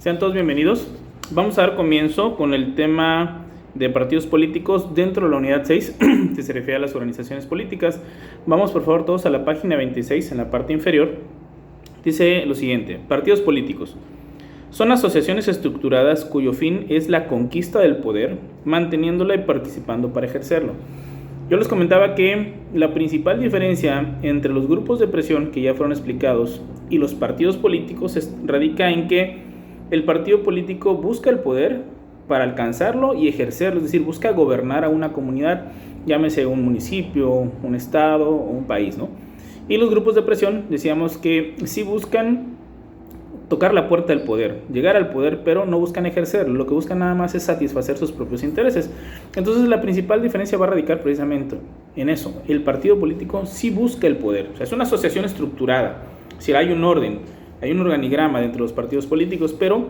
Sean todos bienvenidos. Vamos a dar comienzo con el tema de partidos políticos dentro de la unidad 6, que se refiere a las organizaciones políticas. Vamos por favor todos a la página 26, en la parte inferior. Dice lo siguiente: partidos políticos son asociaciones estructuradas cuyo fin es la conquista del poder, manteniéndola y participando para ejercerlo. Yo les comentaba que la principal diferencia entre los grupos de presión que ya fueron explicados y los partidos políticos radica en que el partido político busca el poder para alcanzarlo y ejercerlo, es decir, busca gobernar a una comunidad, llámese un municipio, un estado o un país, ¿no? Y los grupos de presión, decíamos que sí buscan tocar la puerta del poder, llegar al poder, pero no buscan ejercerlo, lo que buscan nada más es satisfacer sus propios intereses. Entonces la principal diferencia va a radicar precisamente en eso: el partido político sí busca el poder, o sea, es una asociación estructurada, es decir, hay un orden, hay un organigrama dentro de los partidos políticos, pero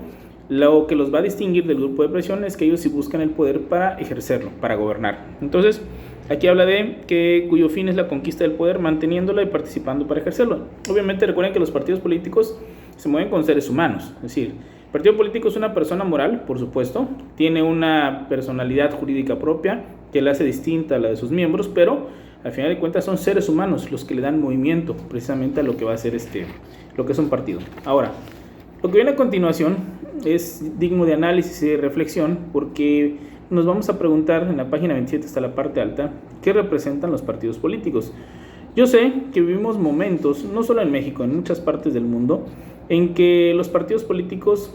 lo que los va a distinguir del grupo de presión es que ellos sí buscan el poder para ejercerlo, para gobernar. Entonces, aquí habla de que cuyo fin es la conquista del poder, manteniéndola y participando para ejercerlo. Obviamente recuerden que los partidos políticos se mueven con seres humanos, es decir, el partido político es una persona moral, por supuesto, tiene una personalidad jurídica propia que la hace distinta a la de sus miembros, pero al final de cuentas son seres humanos los que le dan movimiento precisamente a lo que va a ser lo que es un partido. Ahora, lo que viene a continuación es digno de análisis y de reflexión, porque nos vamos a preguntar en la página 27 hasta la parte alta, ¿qué representan los partidos políticos? Yo sé que vivimos momentos, no solo en México, en muchas partes del mundo, en que los partidos políticos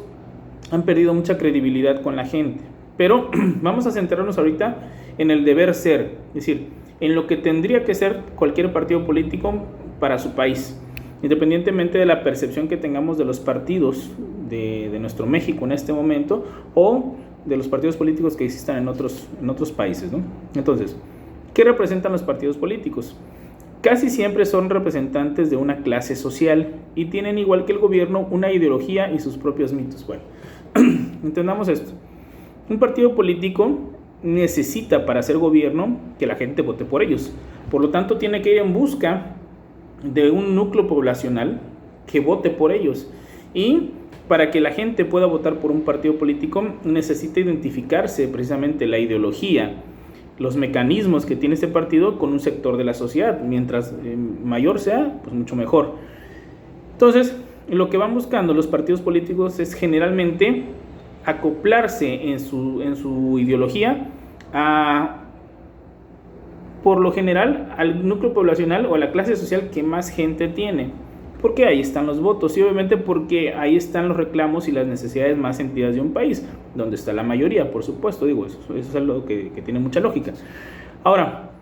han perdido mucha credibilidad con la gente, pero vamos a centrarnos ahorita en el deber ser, es decir, en lo que tendría que ser cualquier partido político para su país, independientemente de la percepción que tengamos de los partidos de nuestro México en este momento o de los partidos políticos que existan en otros países, ¿no? Entonces, ¿qué representan los partidos políticos? Casi siempre son representantes de una clase social y tienen, igual que el gobierno, una ideología y sus propios mitos. Bueno, entendamos esto. Un partido político necesita, para hacer gobierno, que la gente vote por ellos. Por lo tanto, tiene que ir en busca de un núcleo poblacional que vote por ellos. Y para que la gente pueda votar por un partido político, necesita identificarse precisamente la ideología, los mecanismos que tiene este partido con un sector de la sociedad. Mientras mayor sea, pues mucho mejor. Entonces, lo que van buscando los partidos políticos es generalmente acoplarse en su ideología por lo general al núcleo poblacional o a la clase social que más gente tiene, porque ahí están los votos y obviamente porque ahí están los reclamos y las necesidades más sentidas de un país, donde está la mayoría, por supuesto. Digo, eso es algo que tiene mucha lógica. Ahora,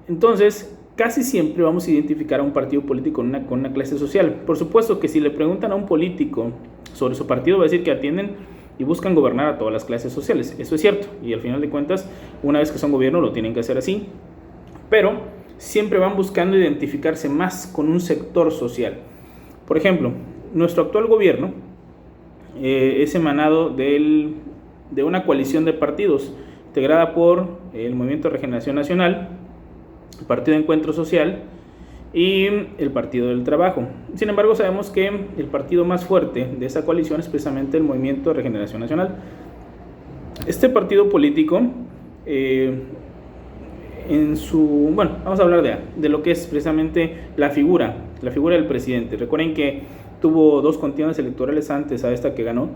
entonces, casi siempre vamos a identificar a un partido político con una clase social. Por supuesto que si le preguntan a un político sobre su partido, va a decir que atienden y buscan gobernar a todas las clases sociales. Eso es cierto, y al final de cuentas, una vez que son gobierno, lo tienen que hacer así, pero siempre van buscando identificarse más con un sector social. Por ejemplo, nuestro actual gobierno es emanado de una coalición de partidos integrada por el Movimiento de Regeneración Nacional, el Partido de Encuentro Social y el Partido del Trabajo. Sin embargo, sabemos que el partido más fuerte de esa coalición es precisamente el Movimiento de Regeneración Nacional. Este partido político, vamos a hablar de lo que es precisamente la figura del presidente. Recuerden que tuvo 2 contiendas electorales antes a esta que ganó,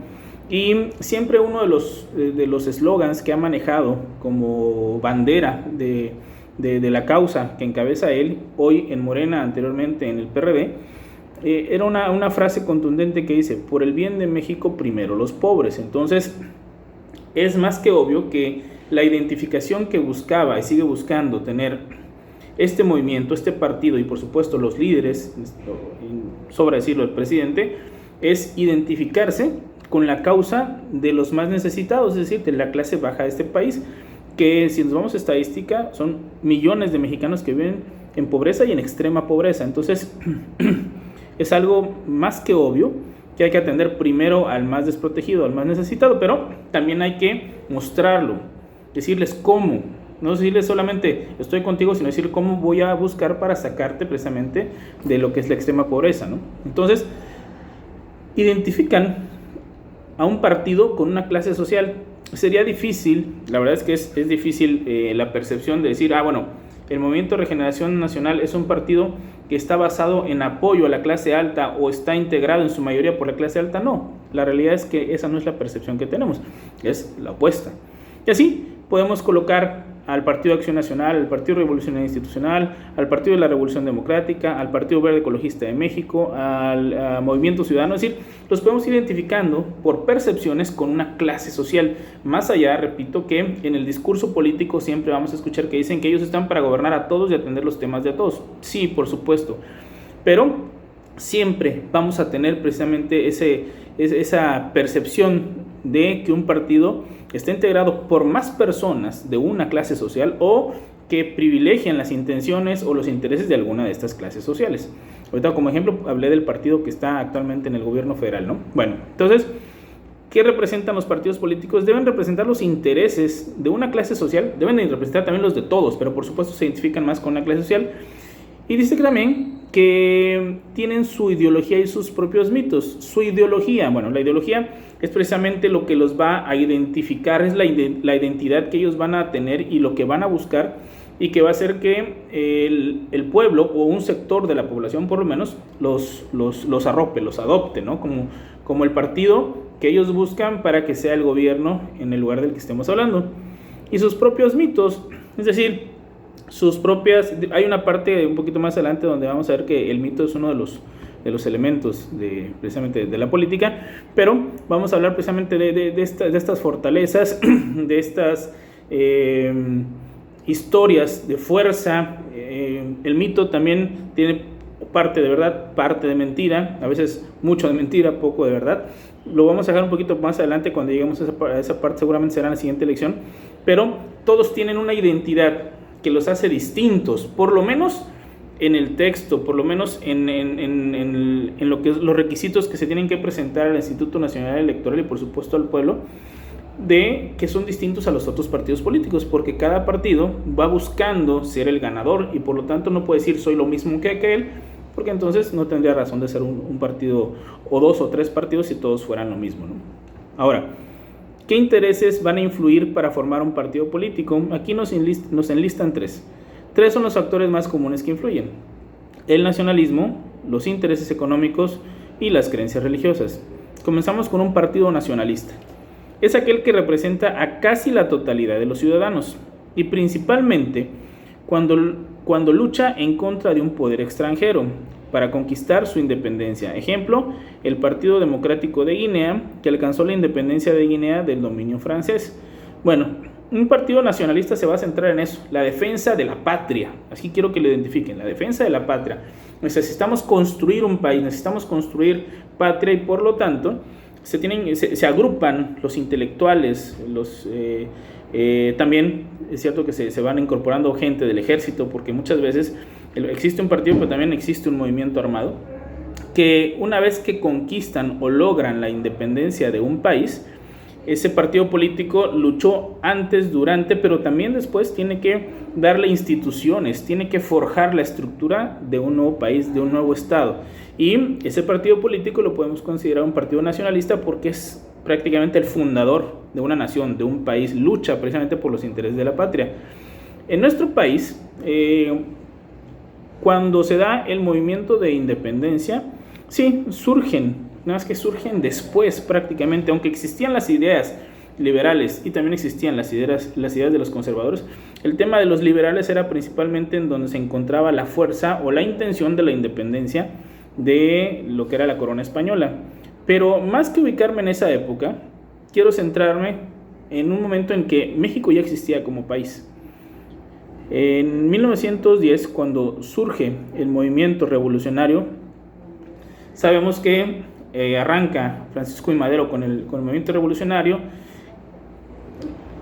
y siempre uno de los eslogans que ha manejado como bandera de la causa que encabeza él, hoy en Morena, anteriormente en el PRD, era una frase contundente que dice: por el bien de México, primero los pobres. Entonces, es más que obvio que la identificación que buscaba y sigue buscando tener este movimiento, este partido y por supuesto los líderes, sobra decirlo, el presidente, es identificarse con la causa de los más necesitados, es decir, de la clase baja de este país, que si nos vamos a estadística son millones de mexicanos que viven en pobreza y en extrema pobreza. Entonces es algo más que obvio que hay que atender primero al más desprotegido, al más necesitado, pero también hay que mostrarlo, decirles cómo, no decirles solamente estoy contigo, sino decir cómo voy a buscar para sacarte precisamente de lo que es la extrema pobreza, ¿no? Entonces, identifican a un partido con una clase social. Sería difícil, la verdad es que es difícil la percepción de decir, bueno, el Movimiento de Regeneración Nacional es un partido que está basado en apoyo a la clase alta o está integrado en su mayoría por la clase alta. No, la realidad es que esa no es la percepción que tenemos, es la opuesta. Y así podemos colocar al Partido de Acción Nacional, al Partido Revolucionario Institucional, al Partido de la Revolución Democrática, al Partido Verde Ecologista de México, al Movimiento Ciudadano. Es decir, los podemos ir identificando por percepciones con una clase social. Más allá, repito, que en el discurso político siempre vamos a escuchar que dicen que ellos están para gobernar a todos y atender los temas de a todos. Sí, por supuesto, pero siempre vamos a tener precisamente esa percepción de que un partido está integrado por más personas de una clase social o que privilegian las intenciones o los intereses de alguna de estas clases sociales. Ahorita como ejemplo hablé del partido que está actualmente en el gobierno federal, ¿no? Bueno, entonces, ¿qué representan los partidos políticos? Deben representar los intereses de una clase social, deben representar también los de todos, pero por supuesto se identifican más con la clase social. Y dice que también que tienen su ideología y sus propios mitos. Su ideología, bueno, la ideología es precisamente lo que los va a identificar, es la identidad que ellos van a tener y lo que van a buscar, y que va a hacer que el pueblo o un sector de la población por lo menos los arrope, los adopte, ¿no? Como el partido que ellos buscan para que sea el gobierno en el lugar del que estemos hablando. Y sus propios mitos, es decir, sus propias, hay una parte un poquito más adelante donde vamos a ver que el mito es uno de los elementos precisamente de la política, pero vamos a hablar precisamente de estas fortalezas, de estas historias de fuerza. El mito también tiene parte de verdad, parte de mentira, a veces mucho de mentira, poco de verdad. Lo vamos a dejar un poquito más adelante cuando lleguemos a esa parte, seguramente será en la siguiente lección, pero todos tienen una identidad que los hace distintos, por lo menos en el texto, por lo menos en lo que es los requisitos que se tienen que presentar al Instituto Nacional Electoral y por supuesto al pueblo, de que son distintos a los otros partidos políticos, porque cada partido va buscando ser el ganador y por lo tanto no puede decir soy lo mismo que aquel, porque entonces no tendría razón de ser un partido o dos o tres partidos si todos fueran lo mismo, ¿no? Ahora, ¿qué intereses van a influir para formar un partido político? Aquí nos enlistan tres. Tres son los factores más comunes que influyen: el nacionalismo, los intereses económicos y las creencias religiosas. Comenzamos con un partido nacionalista. Es aquel que representa a casi la totalidad de los ciudadanos y principalmente cuando lucha en contra de un poder extranjero para conquistar su independencia. Ejemplo, el Partido Democrático de Guinea, que alcanzó la independencia de Guinea del dominio francés. Bueno, un partido nacionalista se va a centrar en eso, la defensa de la patria. Así quiero que lo identifiquen, la defensa de la patria. Necesitamos construir un país, necesitamos construir patria y por lo tanto se agrupan los intelectuales, también es cierto que se van incorporando gente del ejército, porque muchas veces existe un partido, pero también existe un movimiento armado, que una vez que conquistan o logran la independencia de un país, ese partido político luchó antes, durante, pero también después tiene que darle instituciones, tiene que forjar la estructura de un nuevo país, de un nuevo estado. Y ese partido político lo podemos considerar un partido nacionalista porque es prácticamente el fundador de una nación, de un país, lucha precisamente por los intereses de la patria. En nuestro país, cuando se da el movimiento de independencia, sí, surgen, nada más que surgen después prácticamente, aunque existían las ideas liberales y también existían las ideas de los conservadores. El tema de los liberales era principalmente en donde se encontraba la fuerza o la intención de la independencia de lo que era la corona española. Pero más que ubicarme en esa época, quiero centrarme en un momento en que México ya existía como país. En 1910, cuando surge el movimiento revolucionario, sabemos que arranca Francisco I. Madero con el movimiento revolucionario,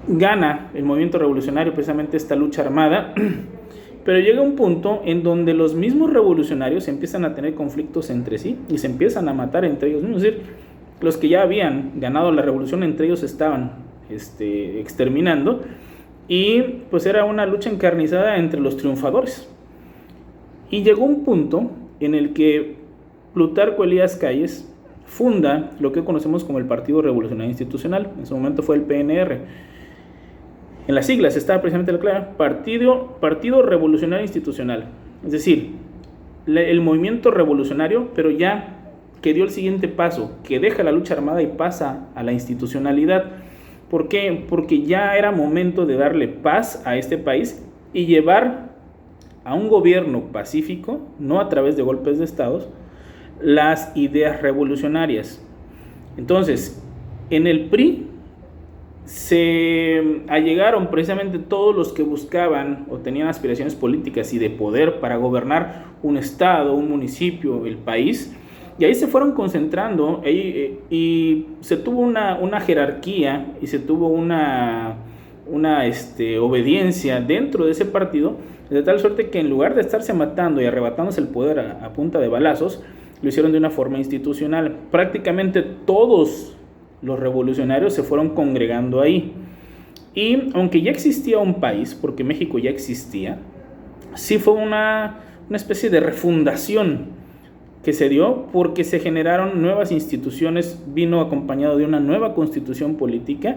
gana el movimiento revolucionario precisamente esta lucha armada, pero llega un punto en donde los mismos revolucionarios empiezan a tener conflictos entre sí y se empiezan a matar entre ellos mismos. Es decir, los que ya habían ganado la revolución entre ellos estaban exterminando, y pues era una lucha encarnizada entre los triunfadores. Y llegó un punto en el que Plutarco Elías Calles funda lo que conocemos como el Partido Revolucionario Institucional. En su momento fue el PNR. En las siglas está precisamente la clave, Partido Revolucionario Institucional. Es decir, el movimiento revolucionario, pero ya que dio el siguiente paso, que deja la lucha armada y pasa a la institucionalidad. ¿Por qué? Porque ya era momento de darle paz a este país y llevar a un gobierno pacífico, no a través de golpes de estados, las ideas revolucionarias. Entonces, en el PRI se allegaron precisamente todos los que buscaban o tenían aspiraciones políticas y de poder para gobernar un estado, un municipio, el país, y ahí se fueron concentrando y se tuvo una jerarquía y se tuvo una obediencia dentro de ese partido, de tal suerte que en lugar de estarse matando y arrebatándose el poder a punta de balazos, lo hicieron de una forma institucional. Prácticamente todos los revolucionarios se fueron congregando ahí. Y aunque ya existía un país, porque México ya existía, sí fue una especie de refundación que se dio porque se generaron nuevas instituciones, vino acompañado de una nueva constitución política.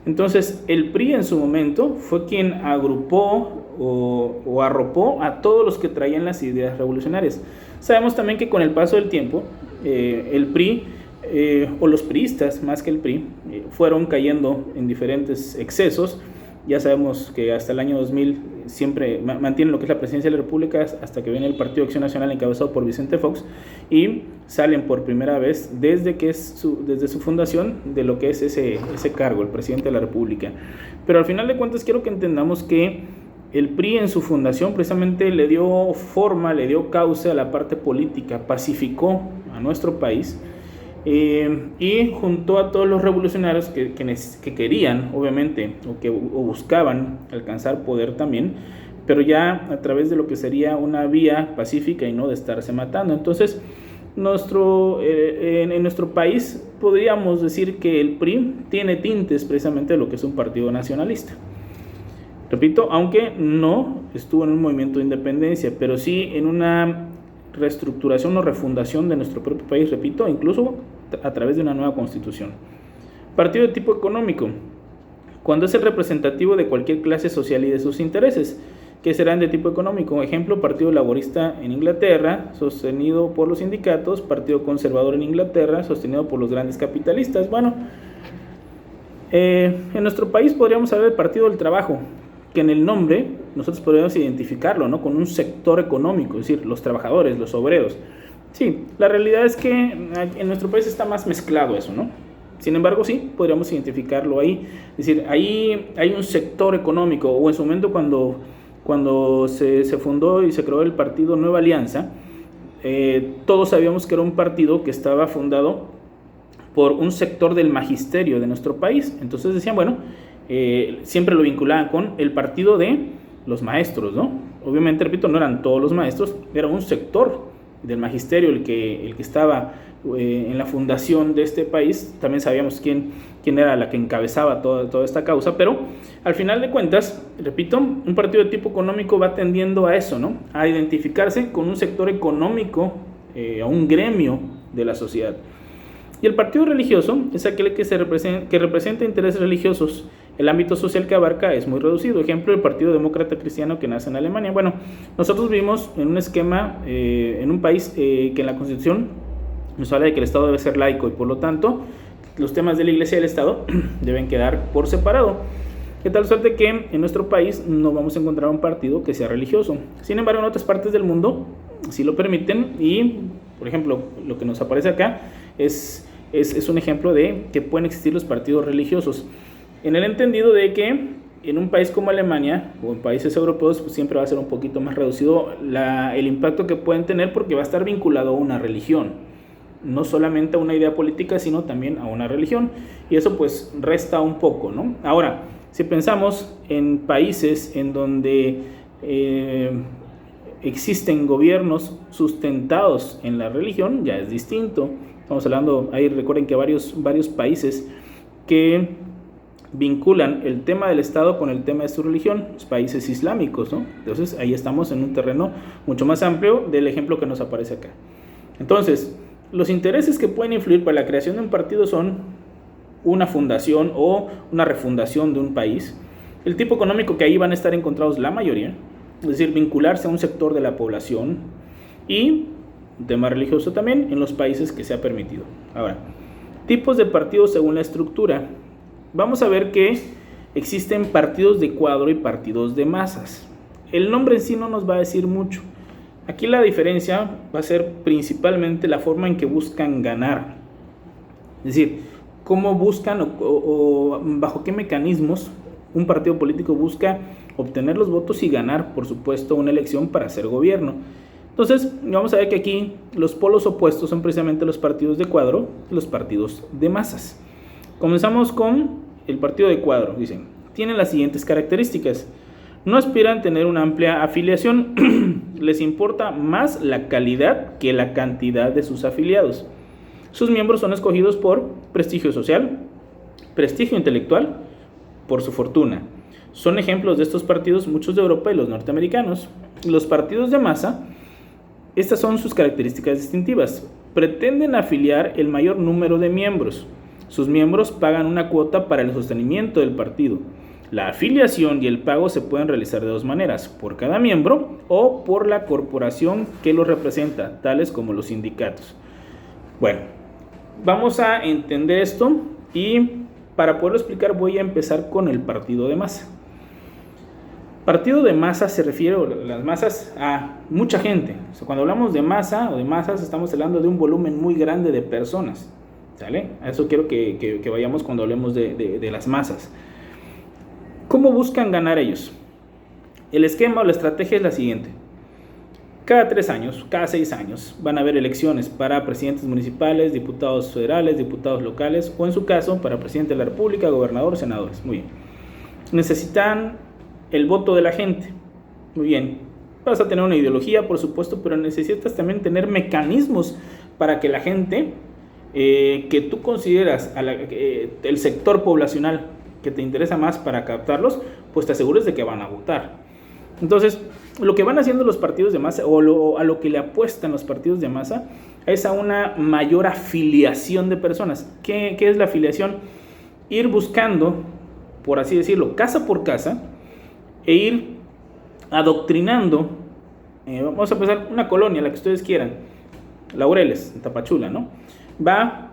Entonces el PRI en su momento fue quien agrupó o arropó a todos los que traían las ideas revolucionarias. Sabemos también que con el paso del tiempo el PRI o los priistas más que el PRI fueron cayendo en diferentes excesos. Ya sabemos que hasta el año 2000 siempre mantienen lo que es la presidencia de la República hasta que viene el Partido de Acción Nacional encabezado por Vicente Fox y salen por primera vez desde su fundación de lo que es ese cargo, el presidente de la República. Pero al final de cuentas quiero que entendamos que el PRI en su fundación precisamente le dio forma, le dio cauce a la parte política, pacificó a nuestro país. Y juntó a todos los revolucionarios que querían, obviamente, o buscaban alcanzar poder también, pero ya a través de lo que sería una vía pacífica y no de estarse matando. Entonces, en nuestro país podríamos decir que el PRI tiene tintes precisamente de lo que es un partido nacionalista. Repito, aunque no estuvo en un movimiento de independencia, pero sí en una reestructuración o refundación de nuestro propio país, repito, incluso a través de una nueva constitución. Partido de tipo económico, cuando es el representativo de cualquier clase social y de sus intereses, que serán de tipo económico. Ejemplo, Partido Laborista en Inglaterra, sostenido por los sindicatos; Partido Conservador en Inglaterra, sostenido por los grandes capitalistas. Bueno, en nuestro país podríamos hablar del Partido del Trabajo, que en el nombre nosotros podríamos identificarlo, ¿no?, con un sector económico, es decir, los trabajadores, los obreros. Sí, la realidad es que en nuestro país está más mezclado eso, ¿no? Sin embargo, sí, podríamos identificarlo ahí. Es decir, ahí hay un sector económico, o en su momento cuando se fundó y se creó el partido Nueva Alianza, todos sabíamos que era un partido que estaba fundado por un sector del magisterio de nuestro país. Entonces decían, bueno, siempre lo vinculaban con el partido de los maestros, ¿no? Obviamente, repito, no eran todos los maestros, era un sector del magisterio el que estaba en la fundación de este país. También sabíamos quién era la que encabezaba toda esta causa, pero al final de cuentas, repito, un partido de tipo económico va tendiendo a eso, ¿no?, a identificarse con un sector económico, a un gremio de la sociedad. Y el partido religioso es aquel que representa intereses religiosos. El ámbito social que abarca es muy reducido. Ejemplo, el Partido Demócrata Cristiano, que nace en Alemania. Bueno, nosotros vivimos en un esquema, en un país que en la Constitución nos habla de que el Estado debe ser laico y por lo tanto los temas de la Iglesia y el Estado deben quedar por separado. De tal suerte que en nuestro país no vamos a encontrar un partido que sea religioso. Sin embargo, en otras partes del mundo sí lo permiten y, por ejemplo, lo que nos aparece acá es un ejemplo de que pueden existir los partidos religiosos, en el entendido de que en un país como Alemania o en países europeos pues siempre va a ser un poquito más reducido el impacto que pueden tener, porque va a estar vinculado a una religión, no solamente a una idea política, sino también a una religión, y eso pues resta un poco, ¿no? Ahora, si pensamos en países en donde existen gobiernos sustentados en la religión, ya es distinto. Estamos hablando, ahí recuerden que varios países que vinculan el tema del Estado con el tema de su religión, los países islámicos, ¿no? Entonces ahí estamos en un terreno mucho más amplio del ejemplo que nos aparece acá. Entonces, Los intereses que pueden influir para la creación de un partido son una fundación o una refundación de un país, el tipo económico que ahí van a estar encontrados la mayoría, es decir, vincularse a un sector de la población, y un tema religioso también en los países que se ha permitido. Ahora, tipos de partidos según la estructura. Vamos a ver que existen partidos de cuadro y partidos de masas. El nombre en sí no nos va a decir mucho. Aquí la diferencia va a ser principalmente la forma en que buscan ganar. Es decir, cómo buscan o bajo qué mecanismos un partido político busca obtener los votos y ganar, por supuesto, una elección para hacer gobierno. Entonces, vamos a ver que aquí los polos opuestos son precisamente los partidos de cuadro y los partidos de masas. Comenzamos con el partido de cuadro. Dicen, tienen las siguientes características. No aspiran a tener una amplia afiliación, les importa más la calidad que la cantidad de sus afiliados. Sus miembros son escogidos por prestigio social, prestigio intelectual, por su fortuna. Son ejemplos de estos partidos muchos de Europa y los norteamericanos. Los partidos de masa, estas son sus características distintivas. Pretenden afiliar el mayor número de miembros. Sus miembros pagan una cuota para el sostenimiento del partido. La afiliación y el pago se pueden realizar de dos maneras, por cada miembro o por la corporación que los representa, tales como los sindicatos. Bueno, vamos a entender esto y para poderlo explicar voy a empezar con el partido de masa. Partido de masa se refiere a las masas a mucha gente. O sea, cuando hablamos de masa o de masas estamos hablando de un volumen muy grande de personas. ¿Sale? A eso quiero que vayamos cuando hablemos de las masas. ¿Cómo buscan ganar ellos? El esquema o la estrategia es la siguiente. Cada 3 años, cada 6 años, van a haber elecciones para presidentes municipales, diputados federales, diputados locales, o en su caso, para presidente de la República, gobernadores, senadores. Muy bien. Necesitan el voto de la gente. Muy bien. Vas a tener una ideología, por supuesto, pero necesitas también tener mecanismos para que la gente que tú consideras el sector poblacional que te interesa más para captarlos, pues te asegures de que van a votar. Entonces, lo que van haciendo los partidos de masa, a lo que le apuestan los partidos de masa, es a una mayor afiliación de personas. ¿Qué es la afiliación? Ir buscando, por así decirlo, casa por casa, e ir adoctrinando, vamos a empezar una colonia, la que ustedes quieran, Laureles, en Tapachula, ¿no? Va,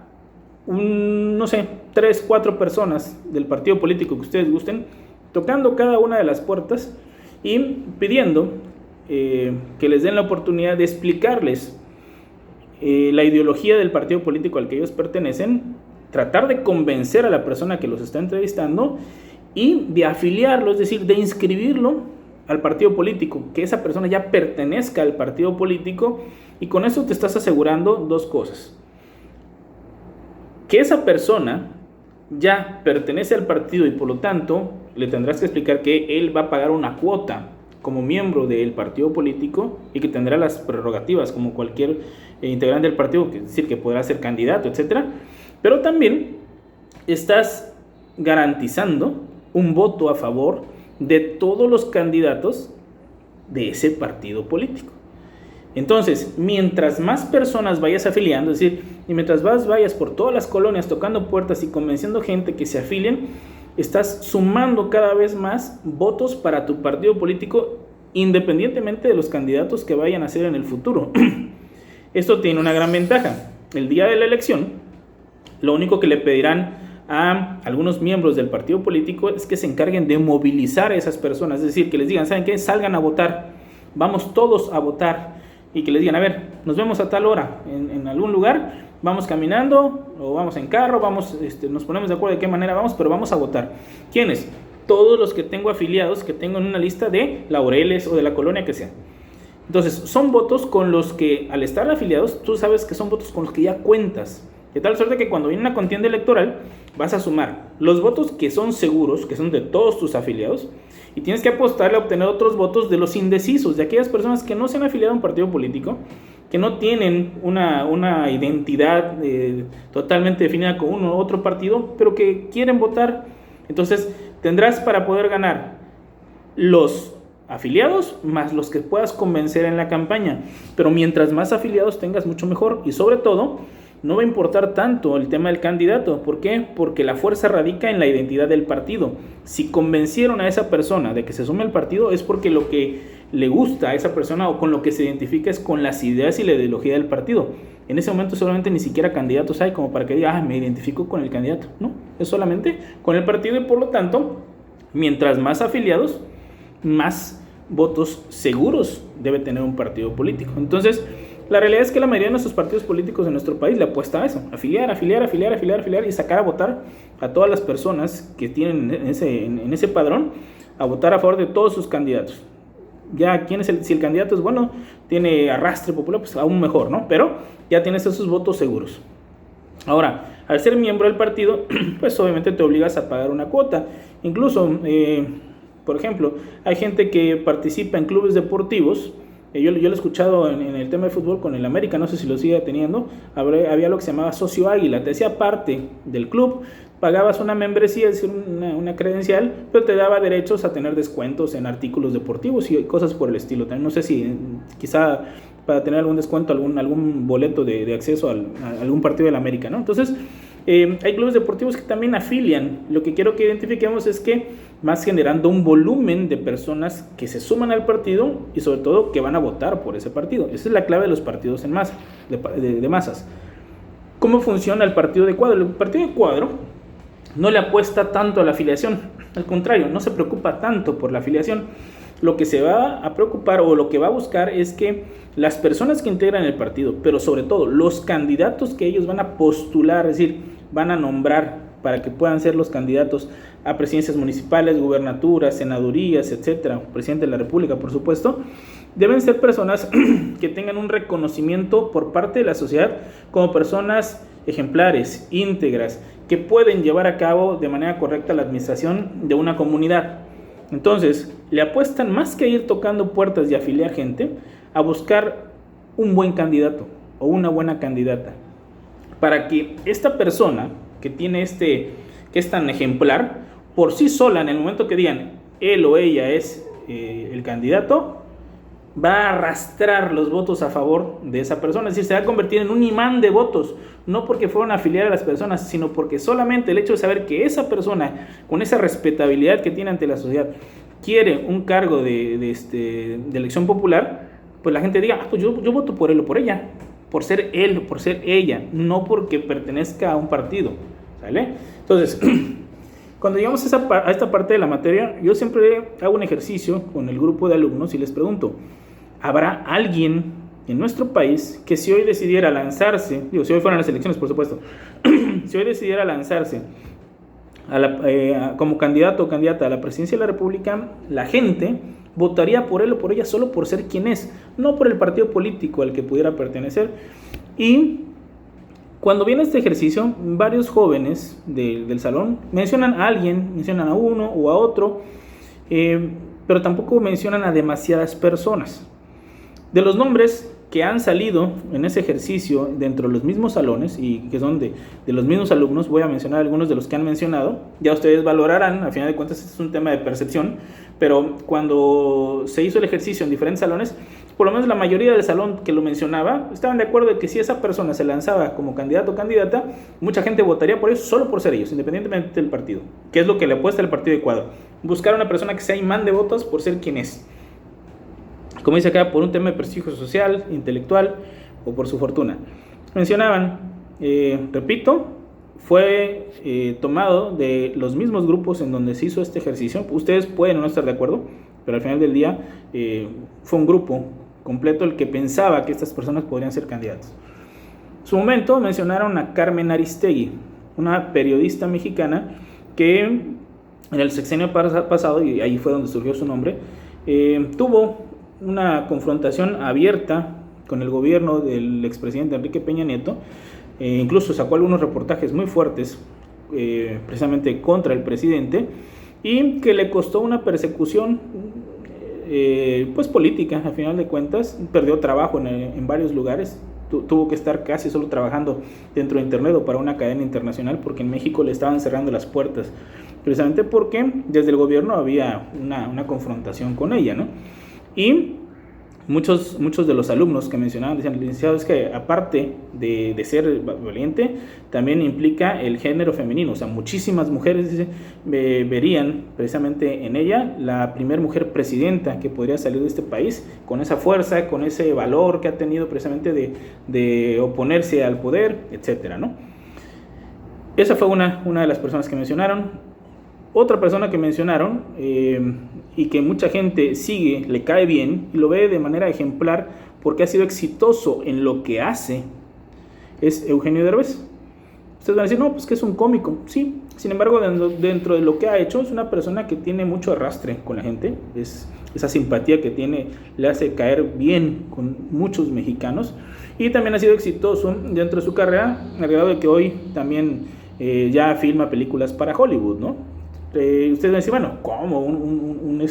no sé, 3, 4 personas del partido político que ustedes gusten, tocando cada una de las puertas y pidiendo que les den la oportunidad de explicarles la ideología del partido político al que ellos pertenecen, tratar de convencer a la persona que los está entrevistando y de afiliarlo, es decir, de inscribirlo al partido político, que esa persona ya pertenezca al partido político, y con eso te estás asegurando dos cosas: que esa persona ya pertenece al partido y por lo tanto le tendrás que explicar que él va a pagar una cuota como miembro del partido político y que tendrá las prerrogativas como cualquier integrante del partido, es decir, que podrá ser candidato, etcétera. Pero también estás garantizando un voto a favor de todos los candidatos de ese partido político. Entonces, mientras más personas vayas afiliando, es decir, y mientras vayas por todas las colonias tocando puertas y convenciendo gente que se afilien, estás sumando cada vez más votos para tu partido político, independientemente de los candidatos que vayan a ser en el futuro. Esto tiene una gran ventaja. El día de la elección, lo único que le pedirán a algunos miembros del partido político es que se encarguen de movilizar a esas personas, es decir, que les digan, ¿saben qué? Salgan a votar, vamos todos a votar, y que les digan, a ver, nos vemos a tal hora en algún lugar, vamos caminando o vamos en carro, vamos, nos ponemos de acuerdo de qué manera vamos, pero vamos a votar. ¿Quiénes? Todos los que tengo afiliados, que tengo en una lista de Laureles o de la colonia que sea. Entonces, son votos con los que, al estar afiliados, tú sabes que son votos con los que ya cuentas. De tal suerte que cuando viene una contienda electoral, vas a sumar los votos que son seguros, que son de todos tus afiliados, y tienes que apostarle a obtener otros votos de los indecisos, de aquellas personas que no se han afiliado a un partido político, que no tienen una identidad totalmente definida con uno u otro partido, pero que quieren votar. Entonces, tendrás para poder ganar los afiliados más los que puedas convencer en la campaña. Pero mientras más afiliados tengas, mucho mejor. Y sobre todo, no va a importar tanto el tema del candidato. ¿Por qué? Porque la fuerza radica en la identidad del partido. Si convencieron a esa persona de que se sume al partido, es porque lo que le gusta a esa persona o con lo que se identifica es con las ideas y la ideología del partido. En ese momento seguramente ni siquiera candidatos hay como para que diga, me identifico con el candidato. No, es solamente con el partido, y por lo tanto, mientras más afiliados, más votos seguros debe tener un partido político. Entonces, la realidad es que la mayoría de nuestros partidos políticos en nuestro país le apuesta a eso, afiliar y sacar a votar a todas las personas que tienen en ese padrón, a votar a favor de todos sus candidatos. Ya, si el candidato es bueno, tiene arrastre popular, pues aún mejor, ¿no? Pero ya tienes esos votos seguros. Ahora, al ser miembro del partido, pues obviamente te obligas a pagar una cuota. Incluso, por ejemplo, hay gente que participa en clubes deportivos. Yo lo he escuchado en el tema de fútbol con el América, no sé si lo sigue teniendo. Había lo que se llamaba socio águila, te hacía parte del club, pagabas una membresía, es decir, una credencial, pero te daba derechos a tener descuentos en artículos deportivos y cosas por el estilo. También no sé si quizá para tener algún descuento, algún boleto de acceso a algún partido del América, ¿no? Entonces, hay clubes deportivos que también afilian. Lo que quiero que identifiquemos es que vas generando un volumen de personas que se suman al partido y sobre todo que van a votar por ese partido. Esa es la clave de los partidos en masa, de masas. ¿Cómo funciona el partido de cuadro? El partido de cuadro no le apuesta tanto a la afiliación, al contrario, no se preocupa tanto por la afiliación. Lo que se va a preocupar o lo que va a buscar es que las personas que integran el partido, pero sobre todo los candidatos que ellos van a postular, es decir, van a nombrar para que puedan ser los candidatos a presidencias municipales, gubernaturas, senadurías, etcétera, presidente de la República, por supuesto, deben ser personas que tengan un reconocimiento por parte de la sociedad como personas ejemplares, íntegras, que pueden llevar a cabo de manera correcta la administración de una comunidad. Entonces, le apuestan más que a ir tocando puertas y afiliar gente, a buscar un buen candidato o una buena candidata, para que esta persona que tiene que es tan ejemplar, por sí sola, en el momento que digan él o ella es el candidato, va a arrastrar los votos a favor de esa persona, es decir, se va a convertir en un imán de votos, no porque fueron a afiliar a las personas, sino porque solamente el hecho de saber que esa persona, con esa respetabilidad que tiene ante la sociedad, quiere un cargo de elección popular, pues la gente diga, pues yo voto por él o por ella, por ser él o por ser ella, no porque pertenezca a un partido, ¿sale? Entonces, cuando llegamos a esta parte de la materia, yo siempre hago un ejercicio con el grupo de alumnos y les pregunto, ¿habrá alguien en nuestro país que si hoy decidiera lanzarse, si hoy fueran las elecciones, por supuesto, si hoy decidiera lanzarse como candidato o candidata a la presidencia de la República, la gente votaría por él o por ella solo por ser quien es, no por el partido político al que pudiera pertenecer? Y cuando viene este ejercicio, varios jóvenes del salón mencionan a alguien, mencionan a uno o a otro, pero tampoco mencionan a demasiadas personas. De los nombres que han salido en ese ejercicio dentro de los mismos salones y que son de los mismos alumnos, voy a mencionar algunos de los que han mencionado. Ya ustedes valorarán, al final de cuentas este es un tema de percepción, pero cuando se hizo el ejercicio en diferentes salones, por lo menos la mayoría del salón que lo mencionaba estaban de acuerdo de que si esa persona se lanzaba como candidato o candidata, mucha gente votaría por ellos solo por ser ellos, independientemente del partido, que es lo que le apuesta el partido de cuadro, buscar a una persona que sea imán de votos por ser quien es, como dice acá, por un tema de prestigio social, intelectual o por su fortuna. Mencionaban, repito, fue tomado de los mismos grupos en donde se hizo este ejercicio. Ustedes pueden no estar de acuerdo, pero al final del día fue un grupo completo el que pensaba que estas personas podrían ser candidatos. En su momento mencionaron a Carmen Aristegui, una periodista mexicana que en el sexenio pasado, y ahí fue donde surgió su nombre, tuvo una confrontación abierta con el gobierno del expresidente Enrique Peña Nieto, incluso sacó algunos reportajes muy fuertes precisamente contra el presidente, y que le costó una persecución pues política. A final de cuentas perdió trabajo en varios lugares, tuvo que estar casi solo trabajando dentro de internet o para una cadena internacional, porque en México le estaban cerrando las puertas, precisamente porque desde el gobierno había una confrontación con ella, ¿no? Y muchos de los alumnos que mencionaban decían, licenciado, es que aparte de ser valiente, también implica el género femenino. O sea, muchísimas mujeres, dice, verían precisamente en ella la primera mujer presidenta que podría salir de este país, con esa fuerza, con ese valor que ha tenido precisamente de oponerse al poder, etcétera, ¿no? Esa fue una de las personas que mencionaron. Otra persona que mencionaron y que mucha gente sigue, le cae bien y lo ve de manera ejemplar porque ha sido exitoso en lo que hace, es Eugenio Derbez. Ustedes van a decir, no, pues que es un cómico. Sí, sin embargo, dentro de lo que ha hecho, es una persona que tiene mucho arrastre con la gente. Esa simpatía que tiene le hace caer bien con muchos mexicanos. Y también ha sido exitoso dentro de su carrera, al grado de que hoy también ya filma películas para Hollywood, ¿no? Ustedes van a decir, bueno, ¿cómo? Un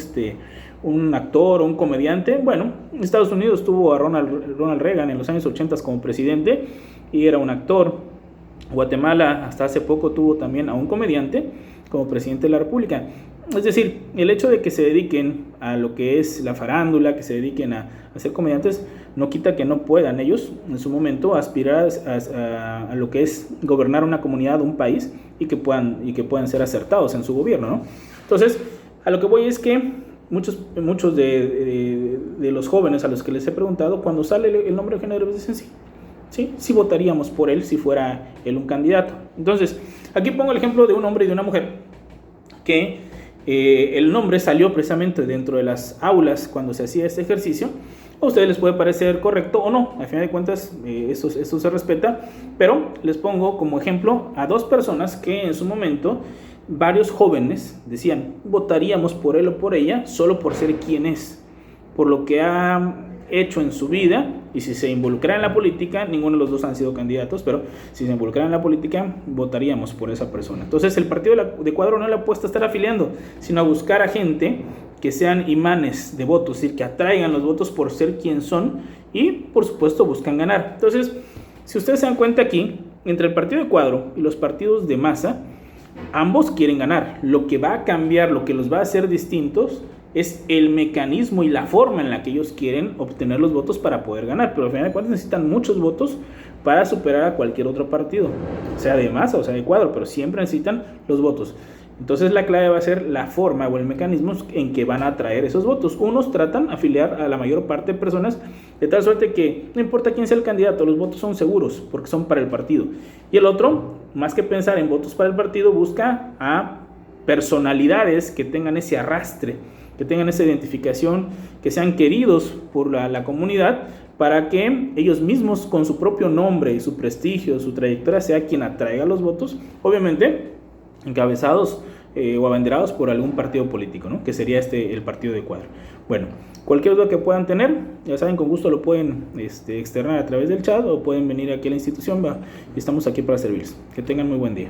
actor o un comediante. Bueno, en Estados Unidos tuvo a Ronald Reagan en los años 80 como presidente y era un actor. Guatemala hasta hace poco tuvo también a un comediante como presidente de la República. Es decir, el hecho de que se dediquen a lo que es la farándula, que se dediquen a ser comediantes, no quita que no puedan ellos en su momento aspirar a lo que es gobernar una comunidad, un país, y que puedan ser acertados en su gobierno, ¿no? Entonces, a lo que voy es que muchos de los jóvenes a los que les he preguntado, cuando sale el nombre de Eugenio Derbez, dicen sí votaríamos por él si fuera él un candidato. Entonces, aquí pongo el ejemplo de un hombre y de una mujer que el nombre salió precisamente dentro de las aulas cuando se hacía este ejercicio. A ustedes les puede parecer correcto o no, al final de cuentas eso se respeta, pero les pongo como ejemplo a dos personas que en su momento varios jóvenes decían, votaríamos por él o por ella solo por ser quien es, por lo que ha hecho en su vida, y si se involucra en la política, ninguno de los dos han sido candidatos, pero si se involucra en la política, votaríamos por esa persona. Entonces el partido de Cuadro no le apuesta a estar afiliando, sino a buscar a gente que sean imanes de votos, es decir, que atraigan los votos por ser quien son y, por supuesto, buscan ganar. Entonces, si ustedes se dan cuenta aquí, entre el partido de Cuadro y los partidos de masa, ambos quieren ganar. Lo que va a cambiar, lo que los va a hacer distintos, es el mecanismo y la forma en la que ellos quieren obtener los votos para poder ganar, pero al final de cuentas necesitan muchos votos para superar a cualquier otro partido, sea de masa o sea de Cuadro, pero siempre necesitan los votos. Entonces la clave va a ser la forma o el mecanismo en que van a atraer esos votos. Unos tratan afiliar a la mayor parte de personas de tal suerte que no importa quién sea el candidato, los votos son seguros porque son para el partido. Y el otro, más que pensar en votos para el partido, busca a personalidades que tengan ese arrastre, que tengan esa identificación, que sean queridos por la comunidad, para que ellos mismos con su propio nombre y su prestigio, su trayectoria, sea quien atraiga los votos, obviamente encabezados o abanderados por algún partido político, ¿no? Que sería el partido de Cuadro. Bueno, cualquier duda que puedan tener, ya saben, con gusto lo pueden externar a través del chat o pueden venir aquí a la institución, y estamos aquí para servirles. Que tengan muy buen día.